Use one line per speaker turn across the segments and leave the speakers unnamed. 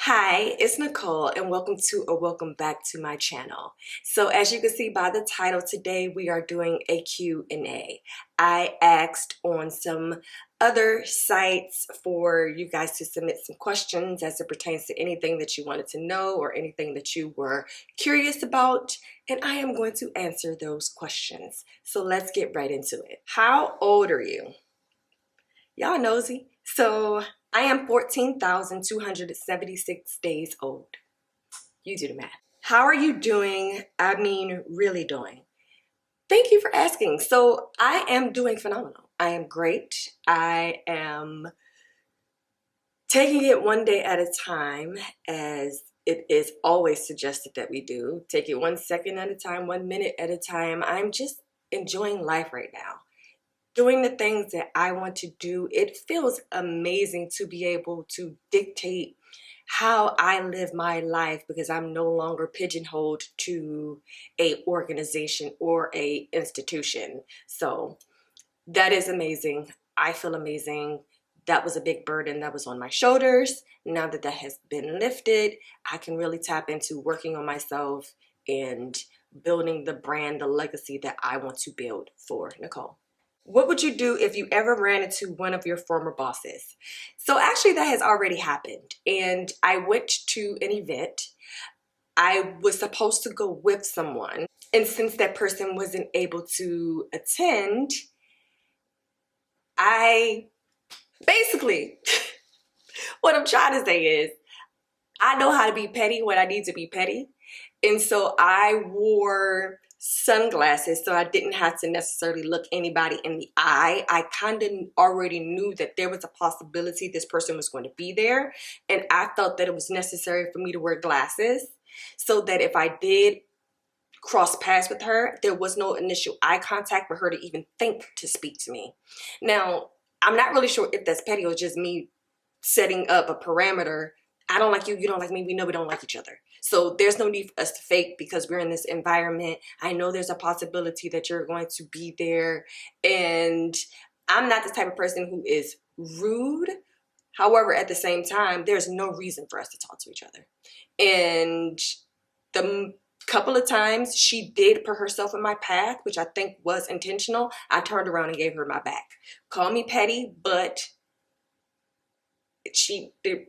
Hi, it's Nicole and welcome back to my channel. So as you can see by the title, today we are doing a Q&A. I asked on some other sites for you guys to submit some questions as it pertains to anything that you wanted to know or anything that you were curious about, and I am going to answer those questions. So let's get right into it. How old are you? Y'all nosy. So I am 14,276 days old. You do the math. How are you doing? I mean, really doing. Thank you for asking. So I am doing phenomenal. I am great. I am taking it one day at a time, as it is always suggested that we do. Take it 1 second at a time, 1 minute at a time. I'm just enjoying life right now. Doing the things that I want to do. It feels amazing to be able to dictate how I live my life because I'm no longer pigeonholed to a organization or a institution. So that is amazing. I feel amazing. That was a big burden that was on my shoulders. Now that that has been lifted, I can really tap into working on myself and building the brand, the legacy that I want to build for Nicole. What would you do if you ever ran into one of your former bosses? So actually that has already happened, and I went to an event. I was supposed to go with someone, and since that person wasn't able to attend, I basically, what I'm trying to say is, I know how to be petty when I need to be petty. And so I wore sunglasses so I didn't have to necessarily look anybody in the eye. I kind of already knew that there was a possibility this person was going to be there. And I felt that it was necessary for me to wear glasses so that if I did cross paths with her, there was no initial eye contact for her to even think to speak to me. Now, I'm not really sure if that's petty or just me setting up a parameter. I don't like you, you don't like me, we know we don't like each other. So there's no need for us to fake because we're in this environment. I know there's a possibility that you're going to be there. And I'm not the type of person who is rude. However, at the same time, there's no reason for us to talk to each other. And the couple of times she did put herself in my path, which I think was intentional, I turned around and gave her my back. Call me petty, but she did.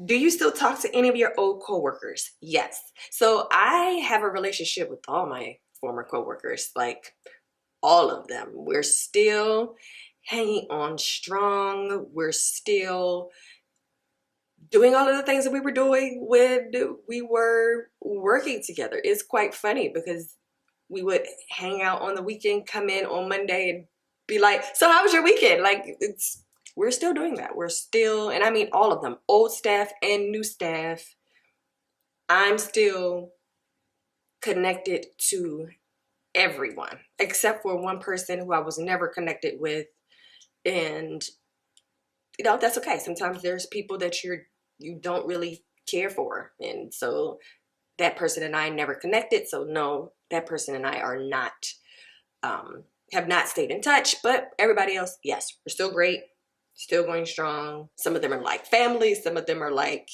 Do you still talk to any of your old coworkers? Yes. So I have a relationship with all my former coworkers, like all of them. We're still hanging on strong. We're still doing all of the things that we were doing when we were working together. It's quite funny because we would hang out on the weekend, come in on Monday and be like, so how was your weekend? Like, we're still doing that. We're still, and I mean all of them, old staff and new staff. I'm still connected to everyone except for one person who I was never connected with. And you know, that's okay. Sometimes there's people that you don't really care for. And so that person and I never connected. So no, that person and I are not, have not stayed in touch, but everybody else, yes, we're still great, still going strong. Some of them are like family. Some of them are like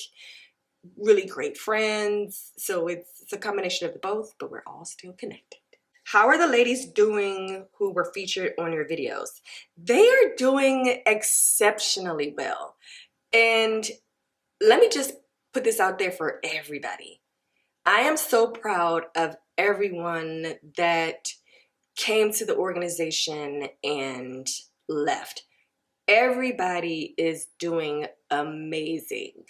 really great friends. So it's a combination of both, but we're all still connected. How are the ladies doing who were featured on your videos? They are doing exceptionally well. And let me just put this out there for everybody. I am so proud of everyone that came to the organization and left. Everybody is doing amazing.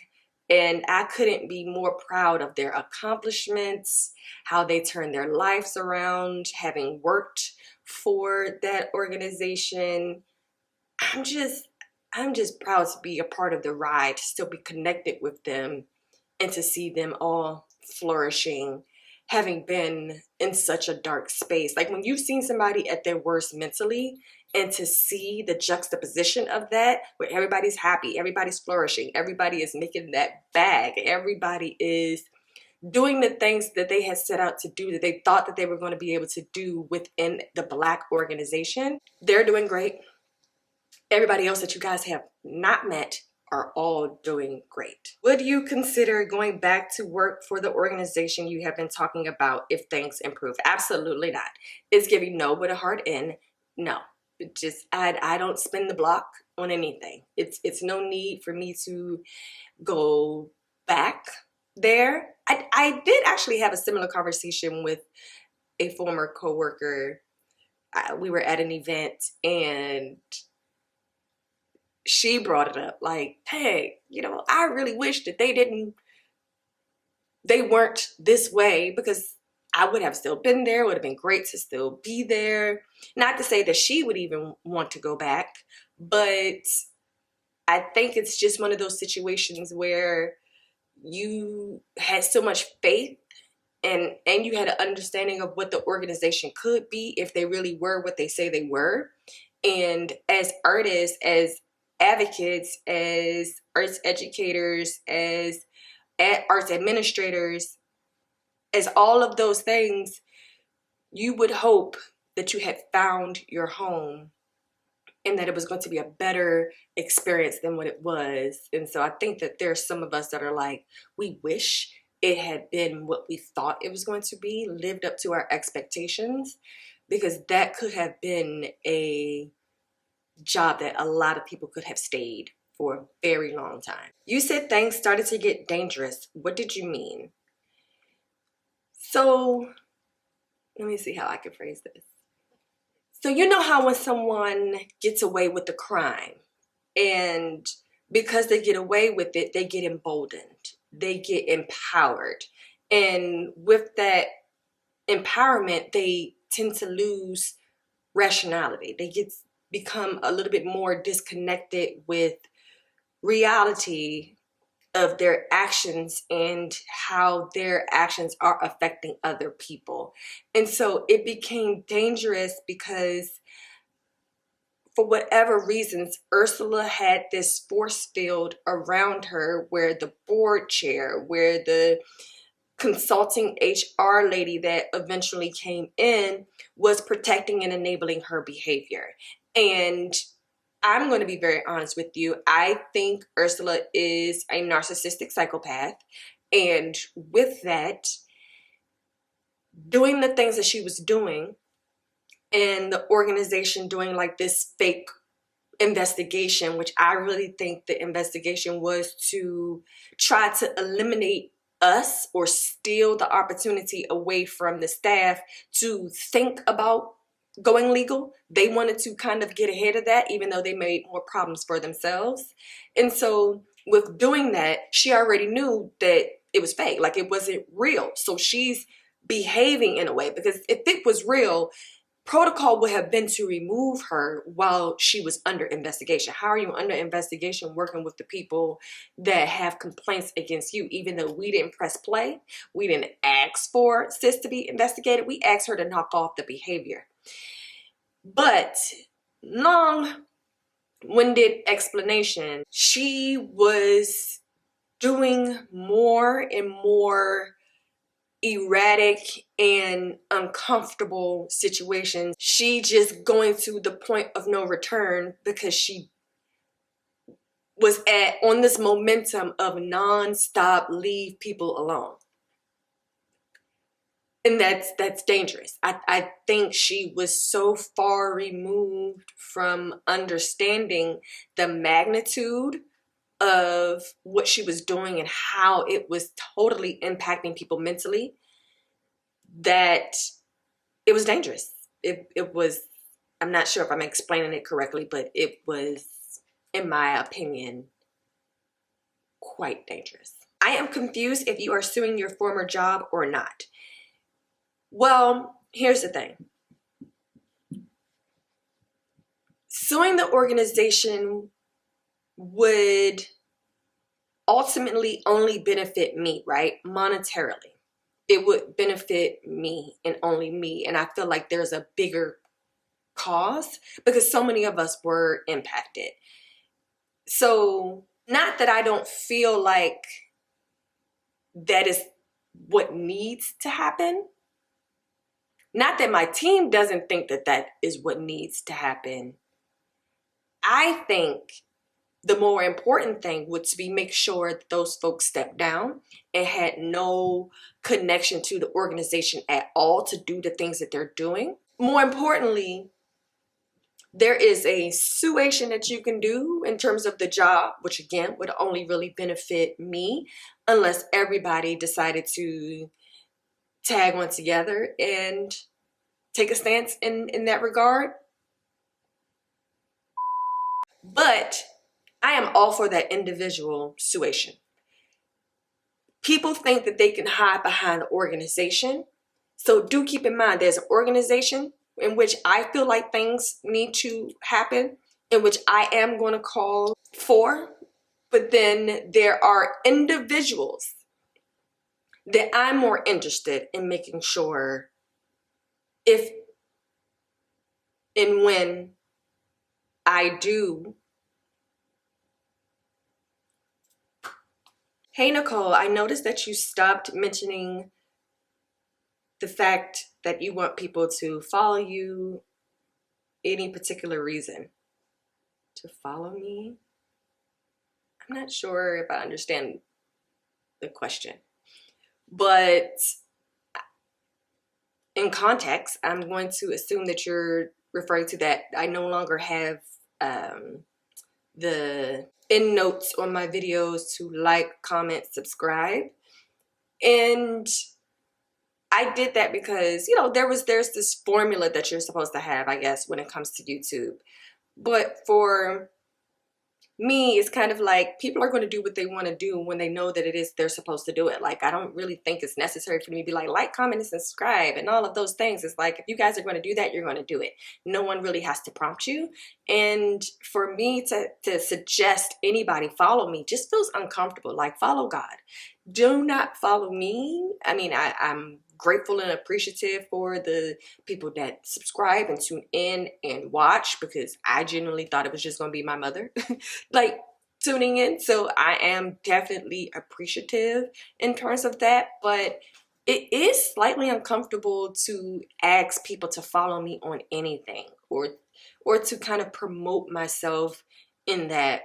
And I couldn't be more proud of their accomplishments, how they turned their lives around, having worked for that organization. I'm just proud to be a part of the ride, to still be connected with them and to see them all flourishing, having been in such a dark space. Like when you've seen somebody at their worst mentally, and to see the juxtaposition of that, where everybody's happy, everybody's flourishing, everybody is making that bag, everybody is doing the things that they had set out to do, that they thought that they were going to be able to do within the Black organization. They're doing great. Everybody else that you guys have not met are all doing great. Would you consider going back to work for the organization you have been talking about if things improve? Absolutely not. It's giving no with a hard N. No. Just I don't spin the block on anything. It's no need for me to go back there. I did actually have a similar conversation with a former coworker. We were at an event and she brought it up like, hey, I really wish that they weren't this way, because I would have still been there. It would have been great to still be there. Not to say that she would even want to go back, but I think it's just one of those situations where you had so much faith and you had an understanding of what the organization could be if they really were what they say they were. And as artists, as advocates, as arts educators, as arts administrators, as all of those things, you would hope that you had found your home and that it was going to be a better experience than what it was. And so I think that there's some of us that are like, we wish it had been what we thought it was going to be, lived up to our expectations, because that could have been a job that a lot of people could have stayed for a very long time. You said things started to get dangerous. What did you mean? So let me see how I can phrase this. So you know how when someone gets away with the crime, and because they get away with it, they get emboldened, they get empowered. And with that empowerment, they tend to lose rationality. They become a little bit more disconnected with reality of their actions and how their actions are affecting other people. And so it became dangerous because for whatever reasons, Ursula had this force field around her where the board chair, where the consulting HR lady that eventually came in was protecting and enabling her behavior. And I'm going to be very honest with you. I think Ursula is a narcissistic psychopath. And with that, doing the things that she was doing, and the organization doing like this fake investigation, which I really think the investigation was to try to eliminate us or steal the opportunity away from the staff to think about going legal. They wanted to kind of get ahead of that, even though they made more problems for themselves. And so with doing that, she already knew that it was fake, like it wasn't real. So she's behaving in a way, because if it was real, protocol would have been to remove her while she was under investigation. How are you under investigation working with the people that have complaints against you? Even though we didn't press play, we didn't ask for sis to be investigated, we asked her to knock off the behavior. But long-winded explanation, she was doing more and more erratic and uncomfortable situations. She just going to the point of no return because she was on this momentum of non-stop leave people alone. And that's dangerous. I think she was so far removed from understanding the magnitude of what she was doing and how it was totally impacting people mentally, that it was dangerous. It was, I'm not sure if I'm explaining it correctly, but it was, in my opinion, quite dangerous. I am confused if you are suing your former job or not. Well, here's the thing. Suing the organization would ultimately only benefit me, right? Monetarily. It would benefit me and only me. And I feel like there's a bigger cause because so many of us were impacted. So not that I don't feel like that is what needs to happen. Not that my team doesn't think that that is what needs to happen. I think the more important thing would be make sure that those folks stepped down and had no connection to the organization at all to do the things that they're doing. More importantly, there is a suation that you can do in terms of the job, which again would only really benefit me unless everybody decided to tag on together and take a stance in that regard. But I am all for that individual suation. People think that they can hide behind the organization. So do keep in mind there's an organization in which I feel like things need to happen, in which I am going to call for. But then there are individuals that I'm more interested in making sure if and when I do. Hey Nicole, I noticed that you stopped mentioning the fact that you want people to follow you. Any particular reason to follow me? I'm not sure if I understand the question, but in context, I'm going to assume that you're referring to that I no longer have the end notes on my videos to like, comment, subscribe. And I did that because, you know, there's this formula that you're supposed to have, I guess, when it comes to YouTube. But for me, it's kind of like people are going to do what they want to do when they know that it is they're supposed to do it. Like, I don't really think it's necessary for me to be like, comment, and subscribe, and all of those things. It's like, if you guys are going to do that, you're going to do it. No one really has to prompt you. And for me to suggest anybody follow me just feels uncomfortable. Like, follow God. Do not follow me. I mean, I'm grateful and appreciative for the people that subscribe and tune in and watch, because I genuinely thought it was just going to be my mother like tuning in. So I am definitely appreciative in terms of that, but it is slightly uncomfortable to ask people to follow me on anything or to kind of promote myself in that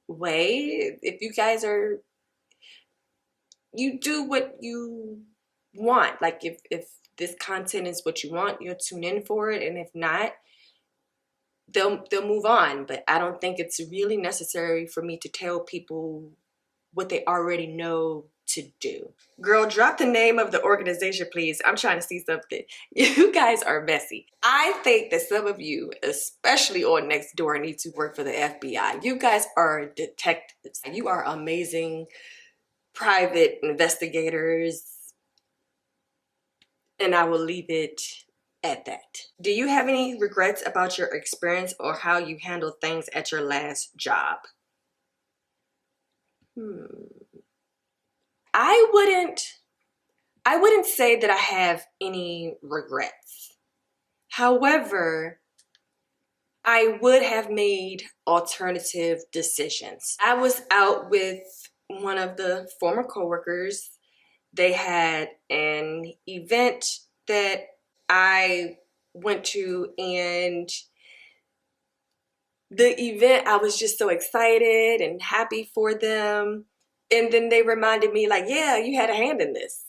way. If you guys are, you do what you want. Like, if this content is what you want, you'll tune in for it, and if not, they'll move on. But I don't think it's really necessary for me to tell people what they already know to do. Girl, drop the name of the organization, please. I'm trying to see something. You guys are messy. I think that some of you, especially on Nextdoor, need to work for the FBI. You guys are detectives. You are amazing private investigators, and I will leave it at that. Do you have any regrets about your experience or how you handled things at your last job? I wouldn't say that I have any regrets. However, I would have made alternative decisions. I was out with one of the former coworkers. They had an event that I went to, and the event, I was just so excited and happy for them. And then they reminded me, like, yeah, you had a hand in this.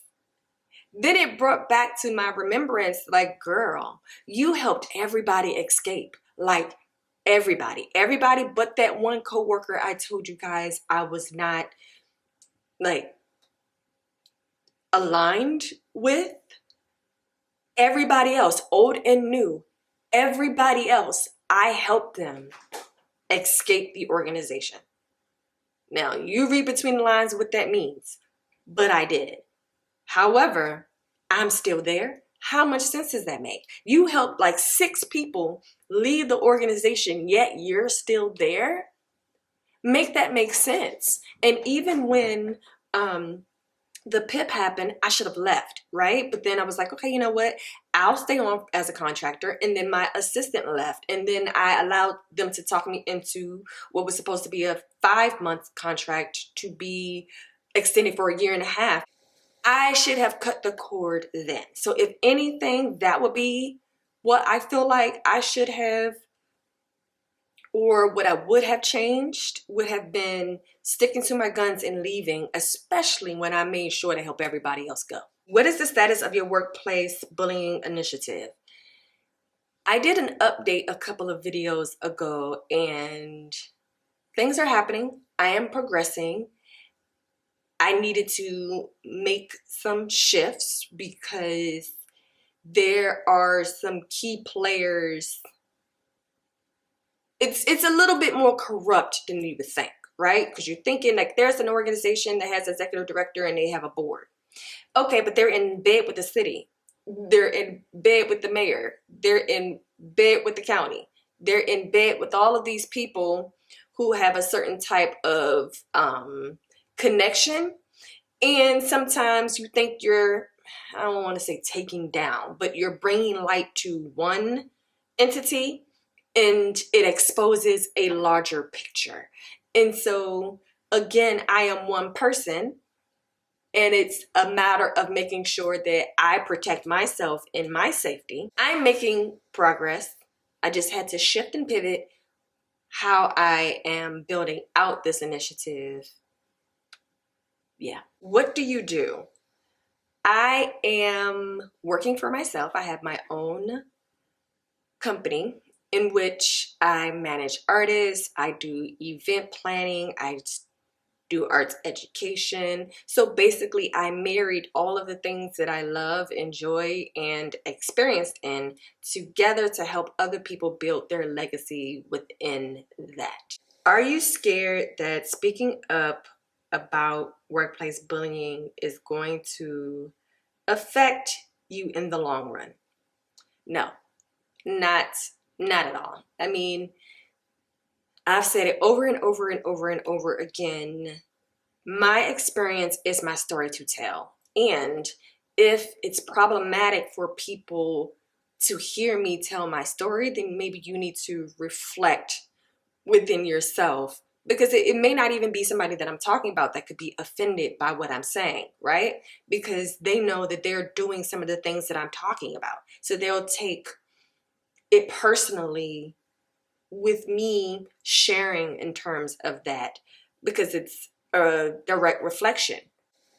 Then it brought back to my remembrance, like, girl, you helped everybody escape. Like, everybody but that one coworker I told you guys I was not, like, aligned with. Everybody else, old and new, everybody else, I helped them escape the organization. Now, you read between the lines what that means, but I did. However, I'm still there. How much sense does that make? You helped like 6 people leave the organization, yet you're still there? Make that make sense. And even when the PIP happened, I should have left, right? But then I was like, okay, you know what? I'll stay on as a contractor. And then my assistant left. And then I allowed them to talk me into what was supposed to be a 5-month contract to be extended for 1.5 years. I should have cut the cord then. So if anything, that would be what I feel like I should have or what I would have changed would have been sticking to my guns and leaving, especially when I made sure to help everybody else go. What is the status of your workplace bullying initiative? I did an update a couple of videos ago and things are happening. I am progressing. I needed to make some shifts because there are some key players. It's a little bit more corrupt than you would think, right? Because you're thinking like there's an organization that has an executive director and they have a board. Okay, but they're in bed with the city. They're in bed with the mayor. They're in bed with the county. They're in bed with all of these people who have a certain type of connection. And sometimes you think you're, I don't want to say taking down, but you're bringing light to one entity and it exposes a larger picture. And so, again, I am one person. And it's a matter of making sure that I protect myself and my safety. I'm making progress. I just had to shift and pivot how I am building out this initiative. Yeah. What do you do? I am working for myself. I have my own company in which I manage artists. I do event planning. I do arts education. So basically I married all of the things that I love, enjoy, and experienced in together to help other people build their legacy within that. Are you scared that speaking up about workplace bullying is going to affect you in the long run? No, not at all. I mean, I've said it over and over and over and over again. My experience is my story to tell. And if it's problematic for people to hear me tell my story, then maybe you need to reflect within yourself, because it may not even be somebody that I'm talking about that could be offended by what I'm saying, right? Because they know that they're doing some of the things that I'm talking about. So they'll take it personally with me sharing in terms of that, because it's a direct reflection.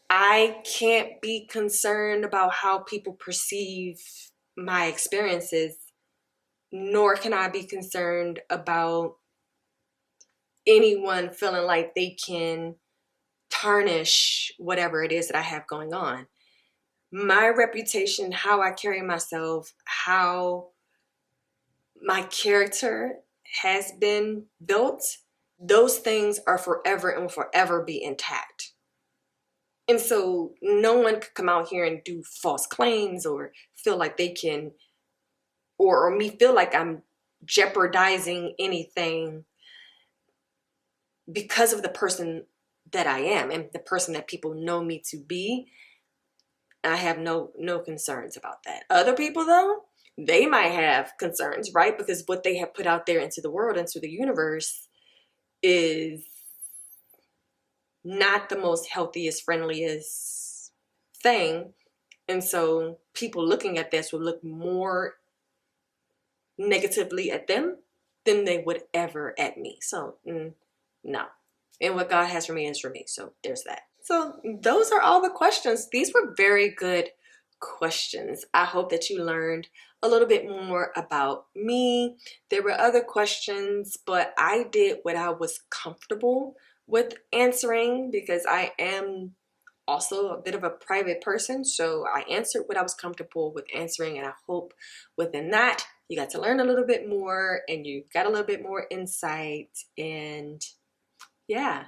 I can't be concerned about how people perceive my experiences, nor can I be concerned about anyone feeling like they can tarnish whatever it is that I have going on. My reputation, how I carry myself, how my character has been built, those things are forever and will forever be intact. And so no one could come out here and do false claims or feel like they can, or me feel like I'm jeopardizing anything because of the person that I am and the person that people know me to be. I have no concerns about that. Other people though, they might have concerns, right? Because what they have put out there into the world, into the universe, is not the most healthiest, friendliest thing. And so people looking at this will look more negatively at them than they would ever at me. So no. And what God has for me is for me. So there's that. So those are all the questions. These were very good questions. I hope that you learned a little bit more about me. There were other questions, but I did what I was comfortable with answering because I am also a bit of a private person. So I answered what I was comfortable with answering, and I hope within that you got to learn a little bit more and you got a little bit more insight. And yeah,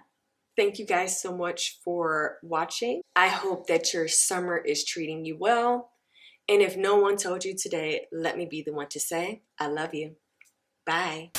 thank you guys so much for watching. I hope that your summer is treating you well. And if no one told you today, let me be the one to say, I love you. Bye.